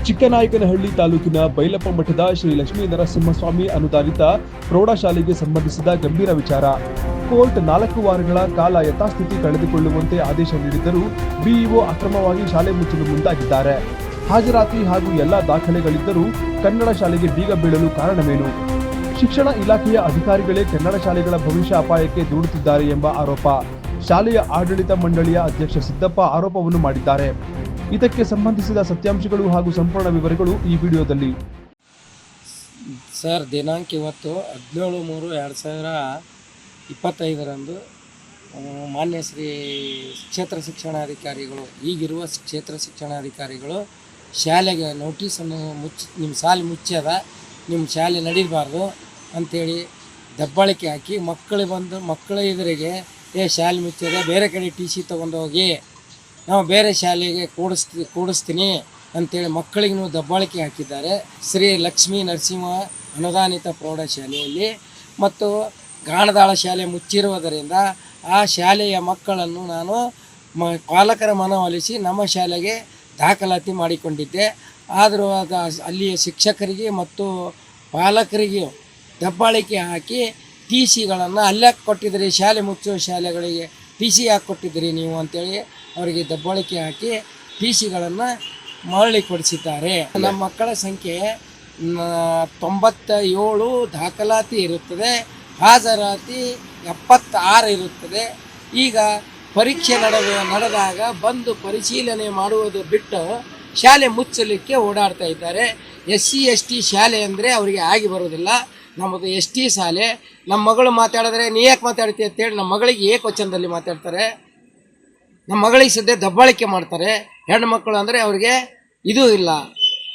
ಚಿಕ್ಕನಾಯಕನಹಳ್ಳಿ ತಾಲೂಕಿನ ಬೈಲಪ್ಪ ಮಠದ ಶ್ರೀ ಲಕ್ಷ್ಮೀ ನರಸಿಂಹಸ್ವಾಮಿ ಅನುದಾನಿತ ಪ್ರೌಢಶಾಲೆಗೆ ಸಂಬಂಧಿಸಿದ ಗಂಭೀರ ವಿಚಾರ. ಕೋರ್ಟ್ 4 ವಾರಗಳ ಕಾಲ ಯಥಾಸ್ಥಿತಿ ಕಳೆದುಕೊಳ್ಳುವಂತೆ ಆದೇಶ ನೀಡಿದ್ದರೂ ಬಿಇಒ ಅಕ್ರಮವಾಗಿ ಶಾಲೆ ಮುಚ್ಚಲು ಮುಂದಾಗಿದ್ದಾರೆ. ಹಾಜರಾತಿ ಹಾಗೂ ಎಲ್ಲಾ ದಾಖಲೆಗಳಿದ್ದರೂ ಕನ್ನಡ ಶಾಲೆಗೆ ಬೀಗ ಬೀಳಲು ಕಾರಣವೇನು? ಶಿಕ್ಷಣ ಇಲಾಖೆಯ ಅಧಿಕಾರಿಗಳೇ ಕನ್ನಡ ಶಾಲೆಗಳ ಭವಿಷ್ಯ ಅಪಾಯಕ್ಕೆ ದೂಡುತ್ತಿದ್ದಾರೆ ಎಂಬ ಆರೋಪ. ಶಾಲೆಯ ಆಡಳಿತ ಮಂಡಳಿಯ ಅಧ್ಯಕ್ಷ ಸಿದ್ದಪ್ಪ ಆರೋಪವನ್ನು ಮಾಡಿದ್ದಾರೆ. ಇದಕ್ಕೆ ಸಂಬಂಧಿಸಿದ ಸತ್ಯಾಂಶಗಳು ಹಾಗೂ ಸಂಪೂರ್ಣ ವಿವರಗಳು ಈ ವಿಡಿಯೋದಲ್ಲಿ. ಸರ್, ದಿನಾಂಕ ಇವತ್ತು 17/3/2025 ಮಾನ್ಯ ಶ್ರೀ ಕ್ಷೇತ್ರ ಶಿಕ್ಷಣಾಧಿಕಾರಿಗಳು, ಈಗಿರುವ ಕ್ಷೇತ್ರ ಶಿಕ್ಷಣಾಧಿಕಾರಿಗಳು ಶಾಲೆಗೆ ನೋಟಿಸನ್ನು ನಿಮ್ಮ ಶಾಲೆ ಮುಚ್ಚದ, ನಿಮ್ಮ ಶಾಲೆ ನಡೀಬಾರ್ದು ಅಂಥೇಳಿ ದಬ್ಬಾಳಿಕೆ ಹಾಕಿ ಮಕ್ಕಳ ಎದುರಿಗೆ ಶಾಲೆ ಮುಚ್ಚದ, ಬೇರೆ ಕಡೆ TC ತೊಗೊಂಡು ಹೋಗಿ ನಾವು ಬೇರೆ ಶಾಲೆಗೆ ಕೂಡಿಸ್ತೀನಿ ಅಂಥೇಳಿ ಮಕ್ಕಳಿಗೂ ದಬ್ಬಾಳಿಕೆ ಹಾಕಿದ್ದಾರೆ. ಶ್ರೀ ಲಕ್ಷ್ಮೀ ನರಸಿಂಹ ಅನುದಾನಿತ ಪ್ರೌಢಶಾಲೆಯಲ್ಲಿ ಮತ್ತು ಗಾಣದಾಳ ಶಾಲೆ ಮುಚ್ಚಿರುವುದರಿಂದ ಆ ಶಾಲೆಯ ಮಕ್ಕಳನ್ನು ನಾನು ಪಾಲಕರ ಮನವೊಲಿಸಿ ನಮ್ಮ ಶಾಲೆಗೆ ದಾಖಲಾತಿ ಮಾಡಿಕೊಂಡಿದ್ದೆ. ಆದರೂ ಅಲ್ಲಿಯ ಶಿಕ್ಷಕರಿಗೆ ಮತ್ತು ಪಾಲಕರಿಗೆ ದಬ್ಬಾಳಿಕೆ ಹಾಕಿ TCಗಳನ್ನು ಅಲ್ಲೇ ಕೊಟ್ಟಿದ್ದೀರಿ, ಶಾಲೆ ಮುಚ್ಚೋ ಶಾಲೆಗಳಿಗೆ TC ಯಾಕೆ ಕೊಟ್ಟಿದ್ದೀರಿ ನೀವು ಅಂತೇಳಿ ಅವರಿಗೆ ದಬ್ಬಾಳಿಕೆ ಹಾಕಿ TCಗಳನ್ನು ಮರಳಿ ಕೊಡಿಸಿದ್ದಾರೆ. ನಮ್ಮ ಮಕ್ಕಳ ಸಂಖ್ಯೆ 97 ದಾಖಲಾತಿ ಇರುತ್ತದೆ, ಹಾಜರಾತಿ 76 ಇರುತ್ತದೆ. ಈಗ ಪರೀಕ್ಷೆ ನಡೆದಾಗ ಬಂದು ಪರಿಶೀಲನೆ ಮಾಡುವುದು ಬಿಟ್ಟು ಶಾಲೆ ಮುಚ್ಚಲಿಕ್ಕೆ ಓಡಾಡ್ತಾ ಇದ್ದಾರೆ. SC ST ಶಾಲೆ ಅಂದರೆ ಅವರಿಗೆ ಆಗಿ ಬರೋದಿಲ್ಲ. ನಮ್ಮದು ST ಶಾಲೆ. ನಮ್ಮ ಮಗಳು ಮಾತಾಡಿದ್ರೆ ನೀ ಯಾಕೆ ಮಾತಾಡ್ತೀವಿ ಅಂತೇಳಿ ನಮ್ಮ ಮಗಳಿಗೆ ಏಕವಚನದಲ್ಲಿ ಮಾತಾಡ್ತಾರೆ. ನಮ್ಮ ಮಗಳಿಗೆ ಸದ್ಯ ದಬ್ಬಾಳಿಕೆ ಮಾಡ್ತಾರೆ. ಹೆಣ್ಣು ಮಕ್ಕಳು ಅಂದರೆ ಅವ್ರಿಗೆ ಇದು ಇಲ್ಲ.